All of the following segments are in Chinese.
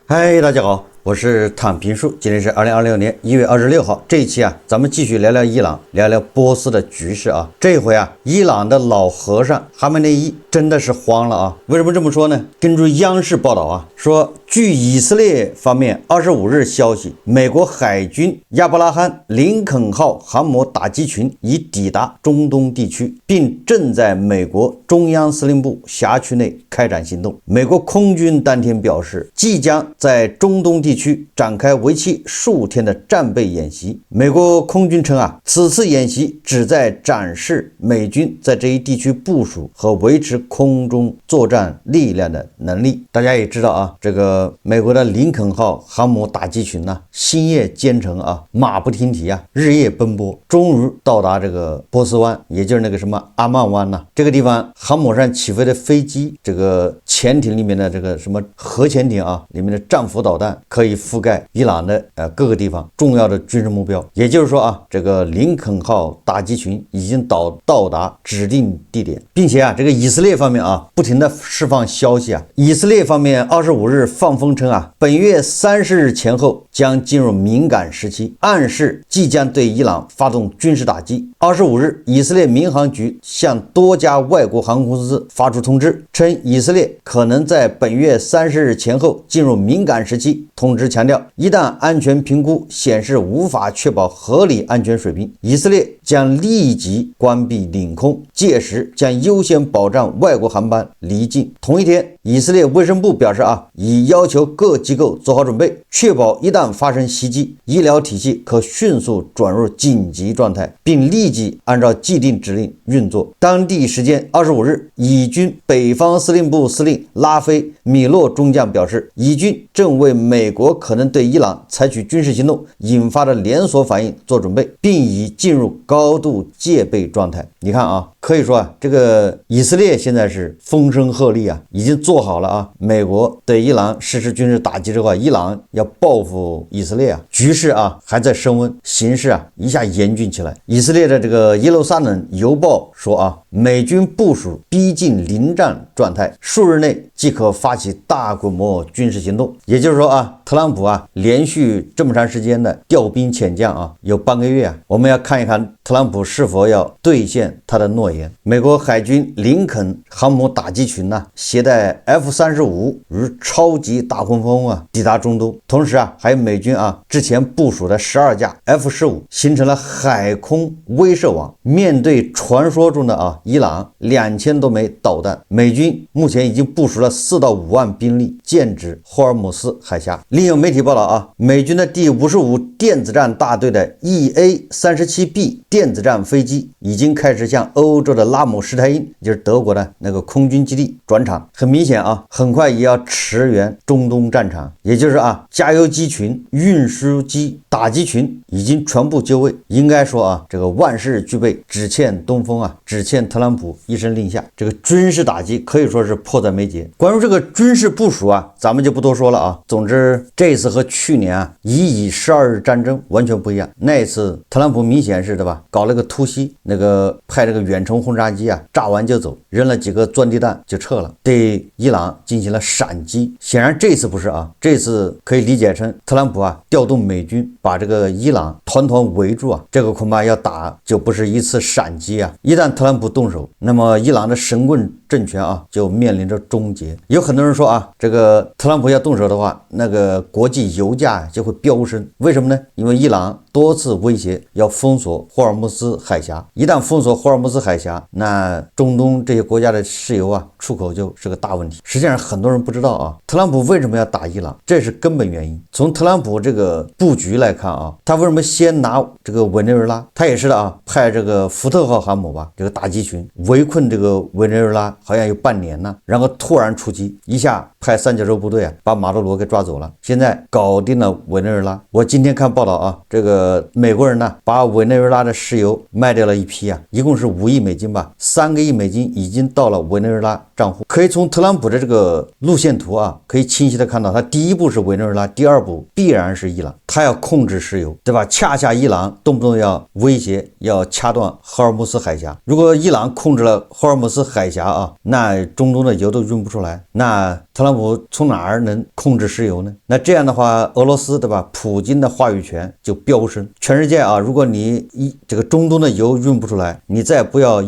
嗨，大家好，我是躺平树，今天是2026年1月26号。这一期咱们继续聊聊伊朗，聊聊波斯的局势啊。这一回伊朗的老和尚哈梅内伊真的是慌了啊！为什么这么说呢？根据央视报道说据以色列方面25日消息，美国海军亚伯拉罕林肯号航母打击群已抵达中东地区，并正在美国中央司令部辖区内开展行动。美国空军当天表示，即将在中东地区展开为期数天的战备演习。美国空军称此次演习旨在展示美军在这一地区部署和维持空中作战力量的能力。大家也知道这个美国的林肯号航母打击群星夜兼程马不停蹄日夜奔波，终于到达这个波斯湾，也就是那个什么阿曼湾这个地方，航母上起飞的飞机，这个潜艇里面的这个什么核潜艇里面的战斧导弹可以覆盖伊朗的各个地方重要的军事目标。也就是说这个林肯号打击群已经到达指定地点，并且这个以色列方面不停的释放消息以色列方面25日放风称本月30日前后将进入敏感时期，暗示即将对伊朗发动军事打击。25日，以色列民航局向多家外国航空公司发出通知，称以色列可能在本月30日前后进入敏感时期。通知强调，一旦安全评估显示无法确保合理安全水平，以色列将立即关闭领空，届时将优先保障外国航班离境。同一天，以色列卫生部表示已要求各机构做好准备，确保一旦发生袭击，医疗体系可迅速转入紧急状态，并立即按照既定指令运作。当地时间25日，以军北方司令部司令拉菲米洛中将表示，以军正为美国可能对伊朗采取军事行动引发的连锁反应做准备，并已进入高度戒备状态。你看可以说这个以色列现在是风声鹤唳已经做好了美国对伊朗实施军事打击之后伊朗要报复以色列局势还在升温，形势一下严峻起来。以色列的这个耶路撒冷邮报说美军部署逼近临战状态，数日内即可发起大规模军事行动。也就是说特朗普连续这么长时间的调兵遣将有半个月我们要看一看特朗普是否要兑现他的诺言。美国海军林肯航母打击群携带 F-35如超级大黄蜂抵达中东，同时还有美军之前部署的12架 F-15，形成了海空威慑网。面对传说中的伊朗2000多枚导弹，美军目前已经部署了4到5万兵力剑指霍尔姆斯海峡。另有媒体报道美军的第55电子战大队的 EA-37B 电子战飞机已经开始向欧洲的拉姆施泰因，就是德国的那个空军基地转场。很明显很快也要驰援中东战场。也就是加油机群、运输机、打击群已经全部就位。应该说这个万事俱备，只欠东风只欠特朗普一声令下。这个军事打击可以说是迫在眉睫。关于这个军事部署咱们就不多说了总之这一次和去年以12日战争完全不一样。那一次特朗普明显是对吧，搞了个突袭，那个派这个远程轰炸机炸完就走，扔了几个钻地弹就撤了，对伊朗进行了闪击。显然这次不是这次可以理解成特朗普调动美军把这个伊朗团团围住这个恐怕要打就不是一次闪击一旦特朗普动手，那么伊朗的神棍政权就面临着终结。有很多人说这个特朗普要动手的话，那个国际油价就会飙升。为什么呢？因为伊朗多次威胁要封锁霍尔木斯海峡，一旦封锁霍尔木斯海峡，那中东这些国家的石油出口就是个大问题。实际上很多人不知道特朗普为什么要打伊朗，这是根本原因。从特朗普这个布局来看他为什么先拿这个委内瑞拉？他也是的派这个福特号航母这个打击群围困这个委内瑞拉好像有半年然后突然出击，一下派三角洲部队把马杜罗给抓走了，现在搞定了委内瑞拉。我今天看报道这个个美国人呢，把委内瑞拉的石油卖掉了一批啊，一共是5亿美金吧，3个亿美金已经到了委内瑞拉账户。可以从特朗普的这个路线图啊，可以清晰的看到，他第一步是委内瑞拉，第二步必然是伊朗，他要控制石油，对吧？恰恰伊朗动不动要威胁要掐断荷尔木斯海峡，如果伊朗控制了荷尔木斯海峡啊，那中东的油都运不出来，那特朗普从哪儿能控制石油呢？那这样的话，俄罗斯对吧？普京的话语权就飙升。全世界啊，如果你这个中东的油运不出来，你再不要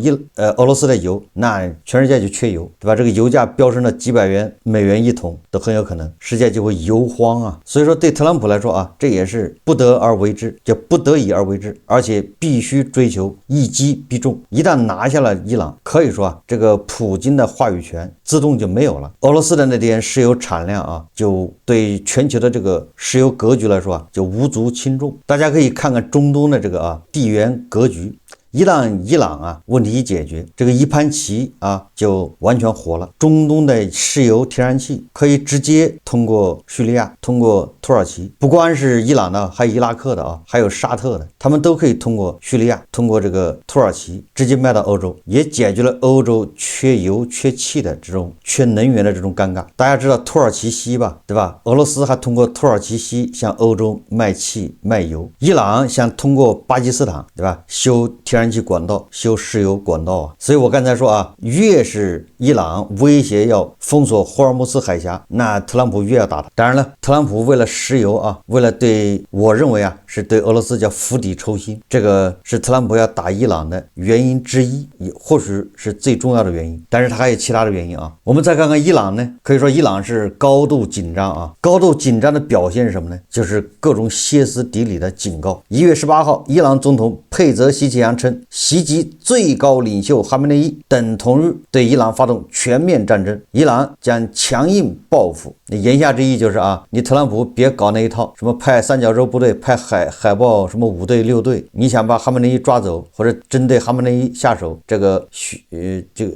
俄罗斯的油，那全世界就缺油，对吧？这个油价飙升了几百美元一桶都很有可能，世界就会油荒啊。所以说对特朗普来说啊，这也是不得而为之，叫不得已而为之，而且必须追求一击必中。一旦拿下了伊朗，可以说啊，这个普京的话语权自动就没有了。俄罗斯的那点石油产量啊，就对全球的这个石油格局来说啊，就无足轻重。大家可以看看中东的这个地缘格局。一旦伊朗啊问题一解决，这个一盘棋啊就完全活了。中东的石油天然气可以直接通过叙利亚，通过土耳其，不光是伊朗的，还有伊拉克的啊，还有沙特的，他们都可以通过叙利亚，通过这个土耳其直接卖到欧洲，也解决了欧洲缺油缺气的这种缺能源的这种尴尬。大家知道土耳其西吧，对吧？俄罗斯还通过土耳其西向欧洲卖气卖油，伊朗想通过巴基斯坦，对吧？修天然气管道，修石油管道啊。所以我刚才说啊，越是伊朗威胁要封锁霍尔木斯海峡，那特朗普越要打他。当然了，特朗普为了石油啊，为了我认为啊，是对俄罗斯叫釜底抽薪，这个是特朗普要打伊朗的原因之一，也或许是最重要的原因。但是他还有其他的原因啊。我们再看看伊朗呢，可以说伊朗是高度紧张啊。高度紧张的表现是什么呢？就是各种歇斯底里的警告。1月18号，伊朗总统佩泽希奇扬称，袭击最高领袖哈梅内伊等同于对伊朗发动全面战争，伊朗将强硬报复。言下之意就是啊，你特朗普别搞那一套，什么派三角洲部队，派海豹什么5队6队，你想把哈梅内伊抓走，或者针对哈梅内伊下手，这个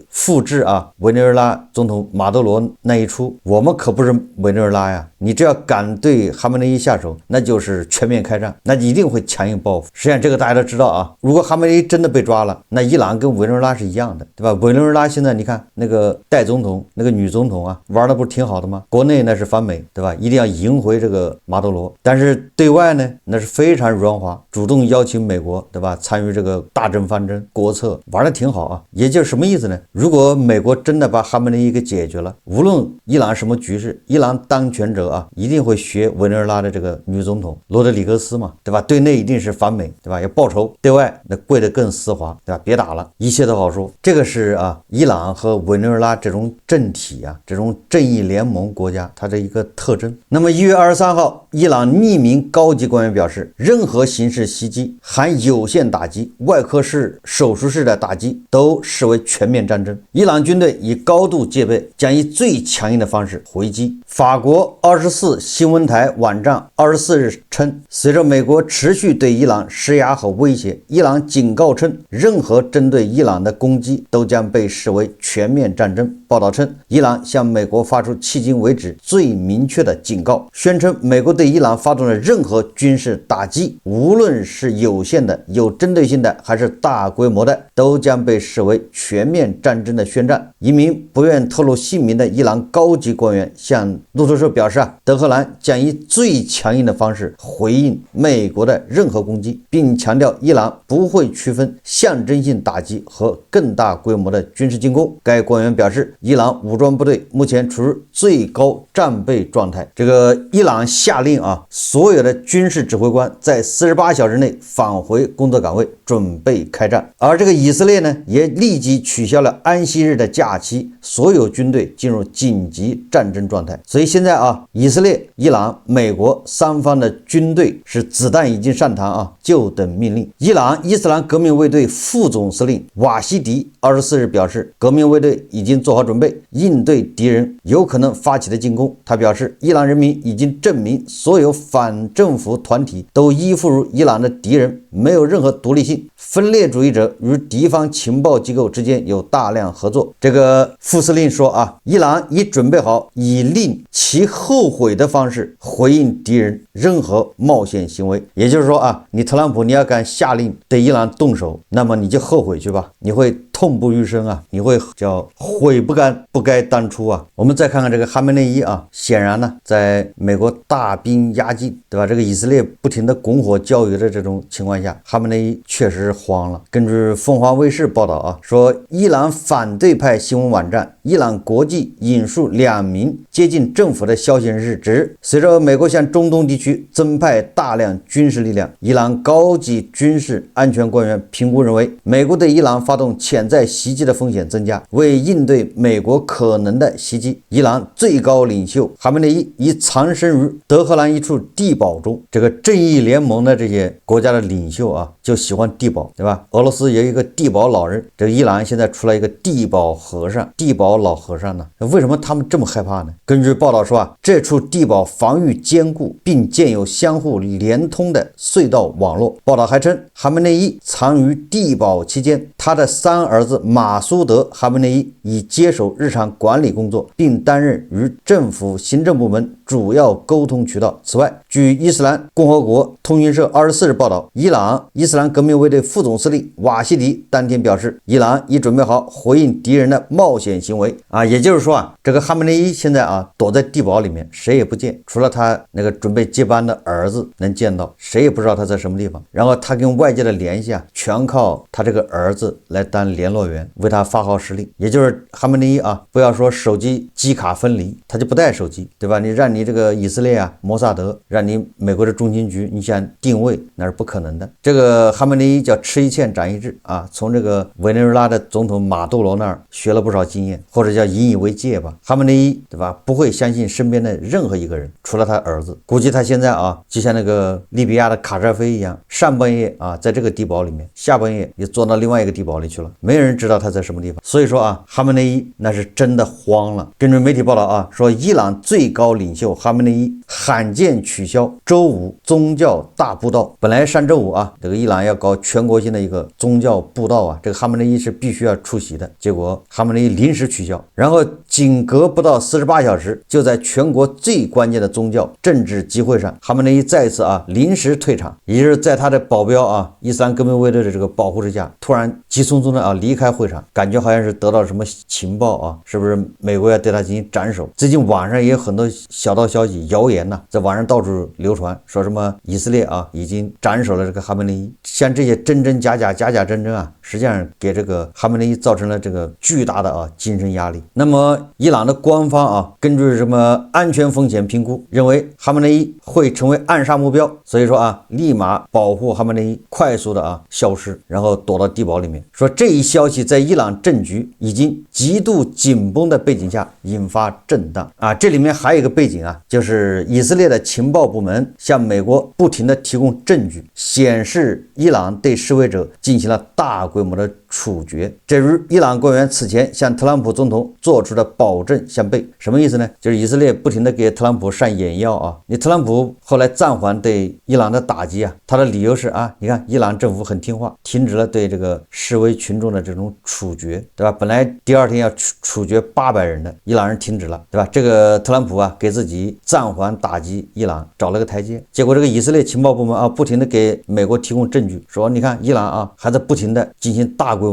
复制啊委内瑞拉总统马德罗那一出，我们可不是委内瑞拉呀，你只要敢对哈梅内伊下手，那就是全面开战，那一定会强硬报复。实际上这个大家都知道啊，如果哈梅内伊真的被抓了，那伊朗跟委内瑞拉是一样的，对吧？委内瑞拉现在你看那个代总统那个女总统啊，玩的不是挺好的吗？国内那是反美，对吧？一定要赢回这个马德罗，但是对外呢那是非常软化，主动邀请美国，对吧？参与这个大政方针国策，玩的挺好啊。也就是什么意思呢？如果美国真的把哈梅内伊给解决了，无论伊朗什么局势，伊朗当权者啊一定会学委内瑞拉的这个女总统罗德里格斯嘛，对吧？对内一定是反美，对吧？要报仇，对外那跪得更丝滑，对吧？别打了，一切都好说。这个是啊，伊朗和委内瑞拉这种政体啊，这种正义联盟国家它的一个特征。那么1月23号，伊朗匿名高级官员表示，任何形式袭击，含有限打击、外科式、手术式的打击，都视为全面战争。伊朗军队以高度戒备，将以最强硬的方式回击。法国24新闻台网站24日称，随着美国持续对伊朗施压和威胁，伊朗警告称，任何针对伊朗的攻击都将被视为全面战争。报道称，伊朗向美国发出迄今为止最明确的警告，宣称美国对伊朗发动的任何军事打击，无论是有限的、有针对性的，还是大规模的，都将被视为全面战争的宣战。一名不愿透露姓名的伊朗高级官员向路透社表示，德黑兰将以最强硬的方式回应美国的任何攻击，并强调伊朗不会区分象征性打击和更大规模的军事进攻。该官员表示，伊朗武装部队目前处于最高战备状态。这个伊朗下令啊，所有的军事指挥官在48小时内返回工作岗位，准备开战。而这个以色列呢，也立即取消了安息日的假期，所有军队进入紧急战争状态。所以现在啊，以色列、伊朗、美国三方的军队是子弹已经上膛啊，就等命令。伊朗伊斯兰革命卫队副总司令瓦西迪24日表示，革命卫队已经做好准备，应对敌人有可能发起的进攻。他表示，伊朗人民已经证明，所有反政府团体都依附于伊朗的敌人，没有任何独立性。其分裂主义者与敌方情报机构之间有大量合作。这个副司令说啊，伊朗已准备好以令其后悔的方式回应敌人任何冒险行为。也就是说啊，你特朗普你要敢下令对伊朗动手，那么你就后悔去吧，你会痛不欲生啊，你会叫悔不该当初啊。我们再看看这个哈梅内伊啊，显然呢，在美国大兵压境，对吧？这个以色列不停的拱火教育的这种情况下，哈梅内伊确实是慌了。根据凤凰卫视报道啊，说伊朗反对派新闻网站伊朗国际引述2名接近政府的消息人士指，随着美国向中东地区增派大量军事力量，伊朗高级军事安全官员评估认为，美国对伊朗发动潜在袭击的风险增加。为应对美国可能的袭击，伊朗最高领袖哈梅内伊已藏身于德黑兰一处地堡中。这个正义联盟的这些国家的领袖啊，就喜欢地堡，对吧？俄罗斯有一个地堡老人，这个伊朗现在出来一个地堡和尚，地堡老和尚呢？为什么他们这么害怕呢？根据报道说啊，这处地堡防御坚固，并建有相互连通的隧道网络。报道还称，哈梅内伊藏于地堡期间，他的3儿子马苏德·哈梅内伊已接手日常管理工作，并担任与政府行政部门主要沟通渠道。此外，据伊斯兰共和国通讯社24日报道，伊朗伊斯兰革命卫队副总司令瓦西迪当天表示，伊朗已准备好回应敌人的冒险行为啊，也就是说啊，这个哈梅内伊现在啊躲在地堡里面，谁也不见，除了他那个准备接班的儿子能见到，谁也不知道他在什么地方。然后他跟外界的联系啊，全靠他这个儿子来当联络员，为他发号施令。也就是哈梅内伊啊，不要说手机机卡分离，他就不带手机，对吧？你让你这个以色列啊、摩萨德，让你美国的中情局，你想定位那是不可能的。这个哈梅内伊叫吃一堑长一智啊，从这个委内瑞拉的总统马杜罗那儿学了不少经验，或者叫引以为戒吧。哈梅内伊，对吧？不会相信身边的任何一个人，除了他儿子。估计他现在啊，就像那个利比亚的卡扎菲一样，上半夜啊在这个地堡里面，下半夜也钻到另外一个地堡里去了，没人知道他在什么地方。所以说啊，哈梅内伊那是真的慌了。根据媒体报道啊，说伊朗最高领袖哈梅内伊罕见取消周五宗教大布道。本来上周五啊，这个伊朗要搞全国性的一个宗教布道啊，这个哈梅内伊是必须要出席的，结果哈梅内伊临时取消，然后仅隔不到48小时，就在全国最关键的宗教政治集会上，哈梅内伊再次啊临时退场，也就是在他的保镖啊伊斯兰革命卫队的这个保护之下，突然急匆匆的啊离开会场，感觉好像是得到什么情报啊，是不是美国要对他进行斩首？最近网上也有很多小道消息、谣言在网上到处流传，说什么以色列啊已经斩首了这个哈梅内伊。像这些真真假假、假假真真啊，实际上给这个哈梅内伊造成了这个巨大的啊精神压力。那么伊朗的官方啊，根据什么安全风险评估，认为哈梅内伊会成为暗杀目标，所以说啊，立马保护哈梅内伊快速的啊消失，然后躲到地堡里面。说这一消息在伊朗政局已经极度紧绷的背景下引发震荡啊。这里面还有一个背景啊，就是以色列的情报部门向美国不停的提供证据，显示伊朗对示威者进行了大规模的处决，这与伊朗官员此前向特朗普总统做出的保证相悖。什么意思呢？就是以色列不停的给特朗普上眼药啊。你特朗普后来暂缓对伊朗的打击啊，他的理由是啊，你看伊朗政府很听话，停止了对这个示威群众的这种处决，对吧？本来第二天要处决800人的，伊朗人停止了，对吧？这个特朗普啊给自己暂缓打击伊朗找了个台阶，结果这个以色列情报部门啊不停的给美国提供证据，说你看伊朗啊还在不停的进行大规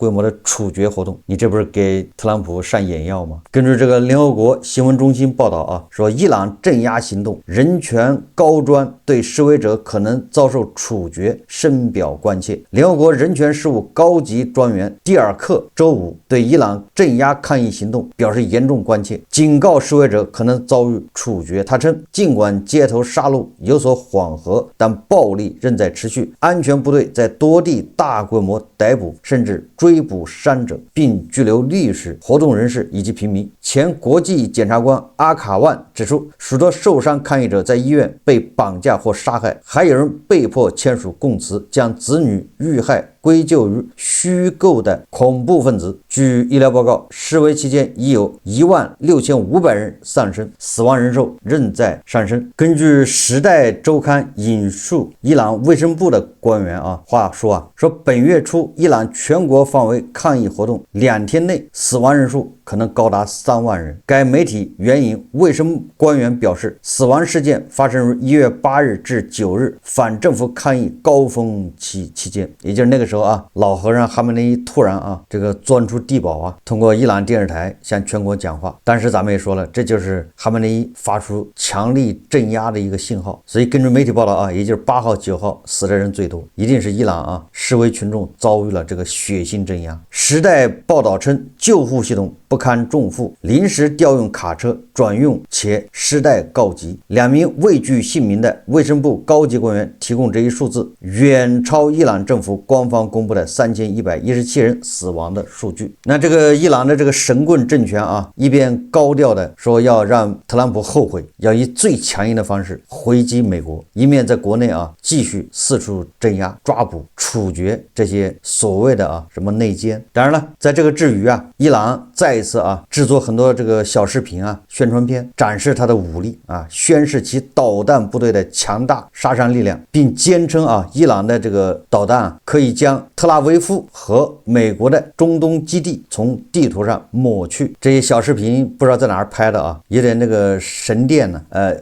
模的处决活动，你这不是给特朗普上眼药吗？根据这个联合国新闻中心报道啊，说伊朗镇压行动人权高专对示威者可能遭受处决深表关切。联合国人权事务高级专员蒂尔克周五对伊朗镇压抗议行动表示严重关切，警告示威者可能遭遇处决。他称，尽管街头杀戮有所缓和，但暴力仍在持续，安全部队在多地大规模逮捕甚至追捕伤者，并拘留律师、活动人士以及平民。前国际检察官阿卡万指出，许多受伤抗议者在医院被绑架或杀害，还有人被迫签署供词，将子女遇害归咎于虚构的恐怖分子。据医疗报告，示威期间已有16500人丧生，死亡人数仍在上升。根据《时代周刊》引述伊朗卫生部的官员话说本月初伊朗全国范围抗议活动2天内死亡人数可能高达3万人。该媒体援引卫生官员表示，死亡事件发生于1月8日至9日反政府抗议高峰期间，也就是那个时候老和尚哈梅内伊突然这个钻出地堡通过伊朗电视台向全国讲话。当时咱们也说了，这就是哈梅内伊发出强力镇压的一个信号。所以根据媒体报道也就是8号、9号死的人最多，一定是伊朗示威群众遭遇了这个血腥镇压。时代报道称，救护系统不堪重负，临时调用卡车转用且失待告急。2名未具姓名的卫生部高级官员提供这一数字，远超伊朗政府官方公布的3117人死亡的数据。那这个伊朗的这个神棍政权一边高调的说要让特朗普后悔，要以最强硬的方式回击美国，一面在国内继续四处镇压、抓捕、处决这些所谓的什么内奸。当然了，在这个之余伊朗再一次制作很多这个小视频宣传片，展示他的武力宣示其导弹部队的强大杀伤力量，并坚称伊朗的这个导弹可以将特拉维夫和美国的中东基地从地图上抹去。这些小视频不知道在哪儿拍的有点那个神殿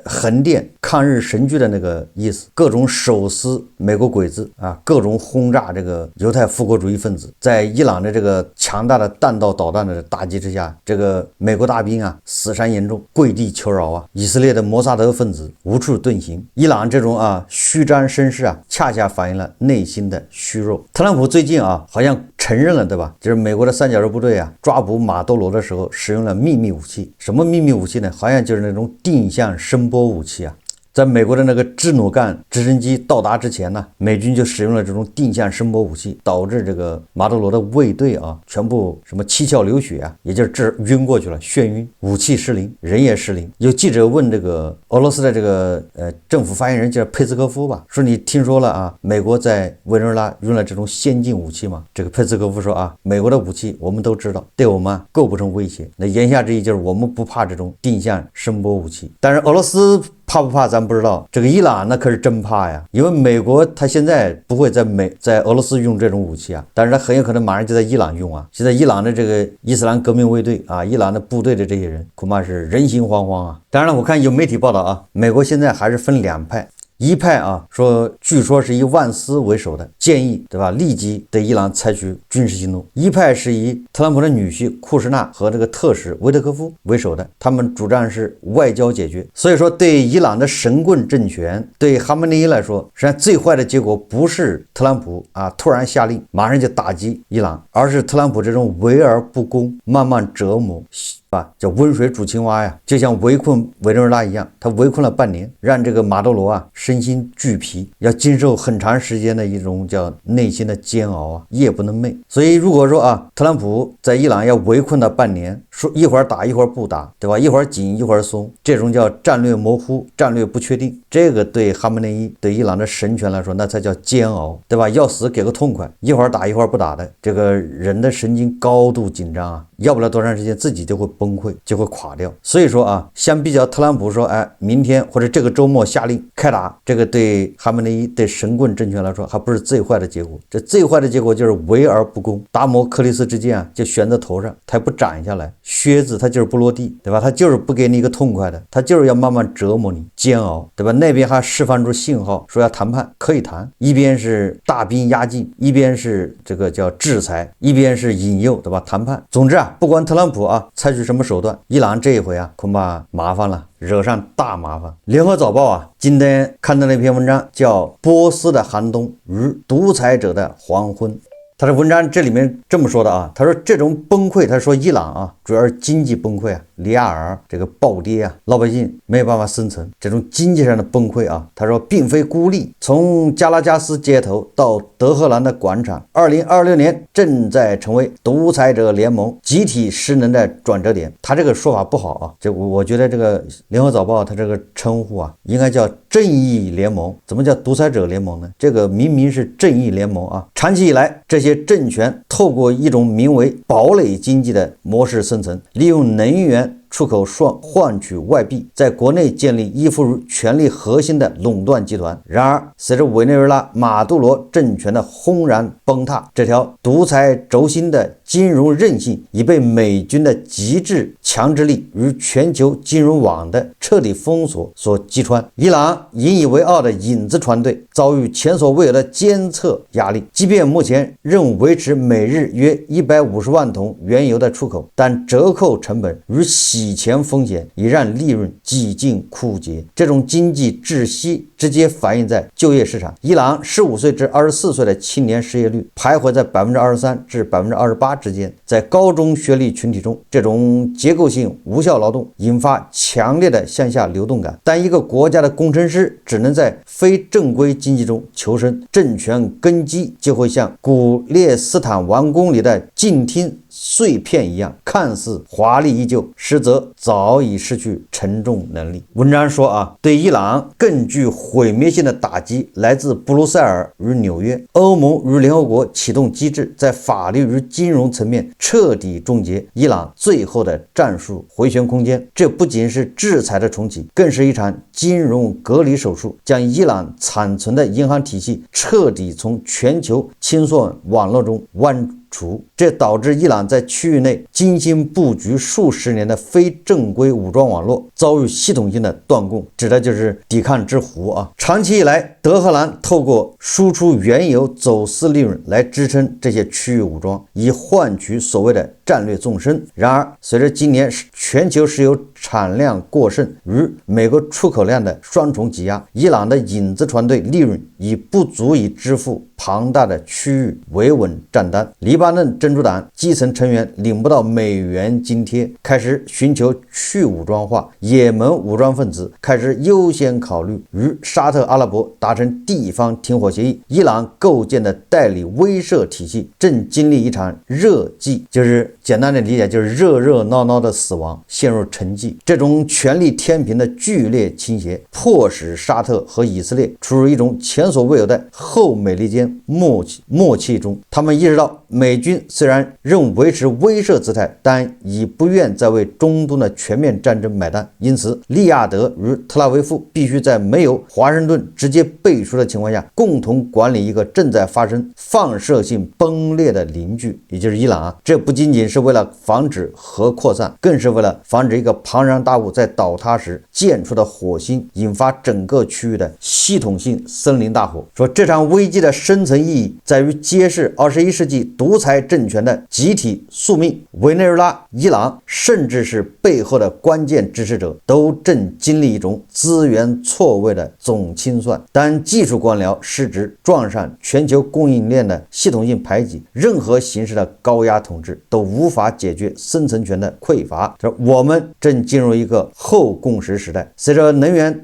横店抗日神剧的那个意思，各种手撕美国鬼子各种轰炸这个犹太复国主义分子。在伊朗的这个强大的弹道导弹的打击之下，这个美国大兵死伤严重，跪地求饶以色列的摩萨德分子无处遁形。伊朗这种虚张声势恰恰反映了内心的虚弱。特朗普最近好像承认了，对吧？就是美国的三角洲部队抓捕马多罗的时候使用了秘密武器。什么秘密武器呢？好像就是那种定向声波武器在美国的那个支努干直升机到达之前呢，美军就使用了这种定向声波武器，导致这个马多罗的卫队全部什么七窍流血也就是晕过去了，眩晕，武器失灵，人也失灵。有记者问这个俄罗斯的这个政府发言人叫佩斯科夫吧，说你听说了美国在委内瑞拉用了这种先进武器吗？这个佩斯科夫说美国的武器我们都知道，对我们构不成威胁。那言下之意就是我们不怕这种定向声波武器。但是俄罗斯怕不怕咱不知道，这个伊朗那可是真怕呀，因为美国他现在不会在俄罗斯用这种武器但是他很有可能马上就在伊朗用现在伊朗的这个伊斯兰革命卫队伊朗的部队的这些人恐怕是人心惶惶当然了，我看有媒体报道美国现在还是分2派。一派说据说是以万斯为首的，建议对吧立即对伊朗采取军事行动。一派是以特朗普的女婿库什纳和这个特使维特科夫为首的，他们主张是外交解决。所以说对伊朗的神棍政权，对哈梅内伊来说，实际上最坏的结果不是特朗普突然下令马上就打击伊朗，而是特朗普这种围而不攻，慢慢折磨叫温水煮青蛙就像围困委内瑞拉一样，他围困了半年，让这个马多罗身心俱疲，要经受很长时间的一种叫内心的煎熬夜不能寐。所以如果说特朗普在伊朗要围困到半年，说一会儿打一会儿不打，对吧？一会儿紧一会儿松，这种叫战略模糊、战略不确定，这个对哈梅内伊对伊朗的神权来说，那才叫煎熬，对吧？要死给个痛快，一会儿打一会儿不打的，这个人的神经高度紧张要不了多长时间自己就会崩溃，就会垮掉。所以说相比较特朗普说明天或者这个周末下令开打，这个对哈梅内伊对神棍政权来说还不是最坏的结果。这最坏的结果就是围而不攻，达摩克利斯之剑就悬在头上，它也不斩下来，靴子它就是不落地，对吧？它就是不给你一个痛快的，它就是要慢慢折磨你，煎熬，对吧？那边还释放出信号说要谈判，可以谈，一边是大兵压境，一边是这个叫制裁，一边是引诱，对吧？谈判。总之不管特朗普采取什么手段，伊朗这一回恐怕麻烦了，惹上大麻烦。联合早报今天看到那篇文章叫《波斯的寒冬与独裁者的黄昏》。他的文章这里面这么说的他说这种崩溃，他说伊朗主要是经济崩溃里亚尔这个暴跌啊，老百姓没有办法生存，这种经济上的崩溃啊。他说并非孤立，从加拉加斯街头到德黑兰的广场，2026年正在成为独裁者联盟集体失能的转折点。他这个说法不好啊，我觉得这个联合早报他这个称呼啊，应该叫正义联盟。怎么叫独裁者联盟呢？这个明明是正义联盟啊。长期以来，这些政权透过一种名为堡垒经济的模式生存，利用能源出口换取外币，在国内建立依附于权力核心的垄断集团。然而，随着委内瑞拉马杜罗政权的轰然崩塌，这条独裁轴心的金融韧性已被美军的极致强制力与全球金融网的彻底封锁所击穿。伊朗引以为傲的影子船队遭遇前所未有的监测压力，即便目前仍维持每日约150万桶原油的出口，但折扣成本与洗钱风险已让利润几近枯竭。这种经济窒息直接反映在就业市场。伊朗15岁至24岁的青年失业率徘徊在23%至28%之间。在高中学历群体中，这种结构性无效劳动引发强烈的向下流动感。当一个国家的工程师只能在非正规经济中求生，政权根基就会像古列斯坦王宫里的静听碎片一样，看似华丽依旧，实则早已失去承重能力。文章说啊，对伊朗更具毁灭性的打击来自布鲁塞尔与纽约。欧盟与联合国启动机制，在法律与金融层面彻底终结伊朗最后的战术回旋空间。这不仅是制裁的重启，更是一场金融隔离手术，将伊朗残存的银行体系彻底从全球清算网络中剜除。这导致伊朗在区域内精心布局数十年的非正规武装网络遭遇系统性的断供，指的就是抵抗之湖啊。长期以来，德黑兰透过输出原油走私利润来支撑这些区域武装，以换取所谓的战略纵深。然而，随着今年全球石油产量过剩与美国出口量的双重挤压，伊朗的影子船队利润已不足以支付庞大的区域维稳账单。黎巴嫩真主党基层成员领不到美元津贴，开始寻求去武装化。也门武装分子开始优先考虑与沙特阿拉伯达成地方停火协议。伊朗构建的代理威慑体系正经历一场热寂，就是简单的理解就是热热闹闹的死亡，陷入沉寂。这种权力天平的剧烈倾斜，迫使沙特和以色列处于一种前所未有的后美利坚默契中。他们意识到，美军虽然仍维持威慑姿态，但已不愿再为中东的全面战争买单。因此，利雅得与特拉维夫必须在没有华盛顿直接背书的情况下，共同管理一个正在发生放射性崩裂的邻居，也就是伊朗啊。这不仅仅是为了防止核扩散，更是为了防止一个庞然大物在倒塌时溅出的火星引发整个区域的系统性森林大火。说这场危机的深层意义在于揭示21世纪独裁政权的集体宿命。委内瑞拉、伊朗，甚至是背后的关键支持者，都正经历一种资源错位的总清算。当技术官僚失职，撞上全球供应链的系统性排挤，任何形式的高压统治都无法解决生存权的匮乏。我们正进入一个后共识时代。随着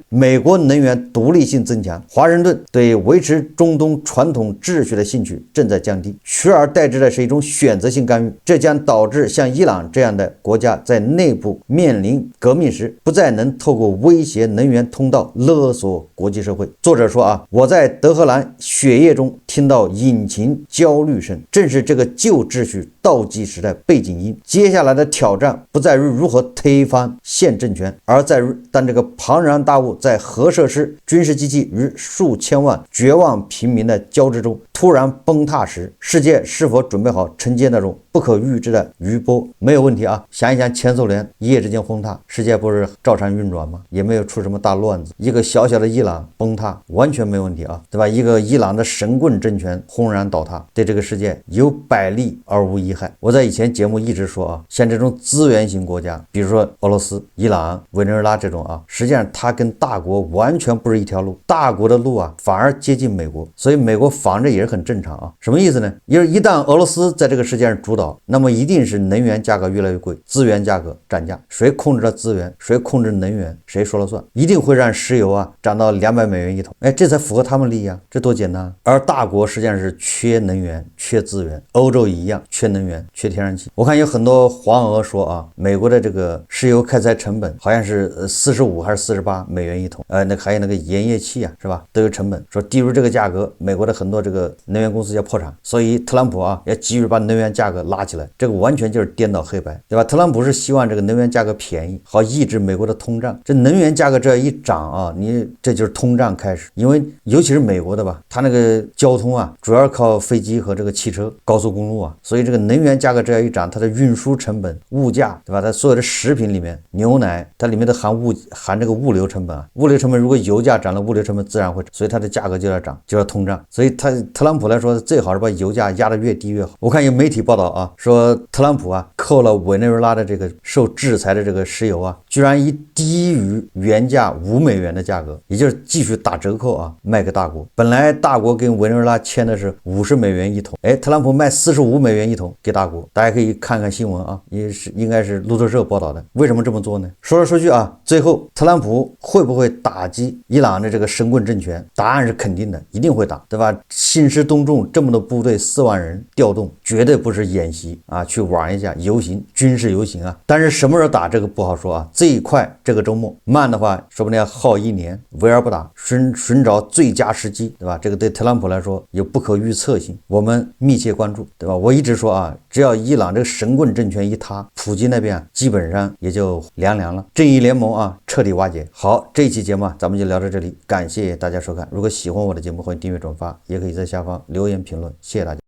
美国能源独立性增强，华盛顿对维持中东传统秩序的兴趣正在降低，取而代之的是一种选择性干预。这将导致像伊朗这样的国家在内部面临革命时，不再能透过威胁能源通道勒索国际社会。作者说啊，我在德黑兰血液中听到引擎焦虑声，正是这个旧秩序倒计时的背景音。接下来的挑战不在于如何推翻现政权，而在于当这个庞然大物在核设施、军事机器与数千万绝望平民的交织中突然崩塌时，世界是否准备好承接那种不可预知的余波？没有问题啊！想一想前苏联一夜之间崩塌，世界不是照常运转吗？也没有出什么大乱子。一个小小的伊朗崩塌完全没问题啊，对吧？一个伊朗的神棍政权轰然倒塌，对这个世界有百利而无一害。我在以前节节目一直说啊，像这种资源型国家，比如说俄罗斯、伊朗、委内瑞拉这种啊，实际上它跟大国完全不是一条路，大国的路啊反而接近美国，所以美国防着也是很正常啊。什么意思呢？因为一旦俄罗斯在这个世界上主导，那么一定是能源价格越来越贵，资源价格涨价，谁控制了资源，谁控制能源，谁说了算，一定会让石油啊涨到$200一桶，哎，这才符合他们利益啊，这多简单。而大国实际上是缺能源、缺资源，欧洲一样缺能源、缺天然气。我看有很多黄俄说啊，美国的这个石油开采成本好像是45还是$48一桶，还有那个盐液气啊，是吧？都有成本，说低于这个价格，美国的很多这个能源公司要破产，所以特朗普啊要急于把能源价格拉起来，这个完全就是颠倒黑白，对吧？特朗普是希望这个能源价格便宜，好抑制美国的通胀。这能源价格这样一涨啊，你这就是通胀开始，因为尤其是美国的吧，它那个交通啊，主要靠飞机和这个汽车、高速公路啊，所以这个能源价格这样一涨，它的运输成本、物价，对吧？它所有的食品里面，牛奶它里面都含这个物流成本啊，物流成本如果油价涨了，物流成本自然会涨，所以它的价格就要涨，就要通胀。所以特朗普来说，最好是把油价压得越低越好。我看有媒体报道啊，说特朗普啊扣了委内瑞拉的这个受制裁的这个石油啊，居然以低于原价$5的价格，也就是继续打折扣啊卖给大国。本来大国跟委内瑞拉签的是$50一桶，哎，特朗普卖$45一桶给大国。大家可以看看新闻啊，应该是路透社报道的。为什么这么做呢？说来说去啊，最后特朗普会不会打击伊朗的这个神棍政权？答案是肯定的，一定会打，对吧？兴师动众，这么多部队4万人调动，绝对不是演习啊，去玩一下游行，军事游行啊。但是什么时候打这个不好说啊，最快这个周末，慢的话说不定要耗1年，围而不打，寻找最佳时机，对吧？这个对特朗普来说有不可预测性，我们密切关注，对吧？我一直说啊，只要伊朗这个神棍政权一塌，普京那边啊基本上也就凉了，正义联盟啊彻底瓦解。好，这一期节目啊咱们就聊到这里，感谢大家收看。如果喜欢我的节目，欢迎订阅转发，也可以在下方留言评论，谢谢大家。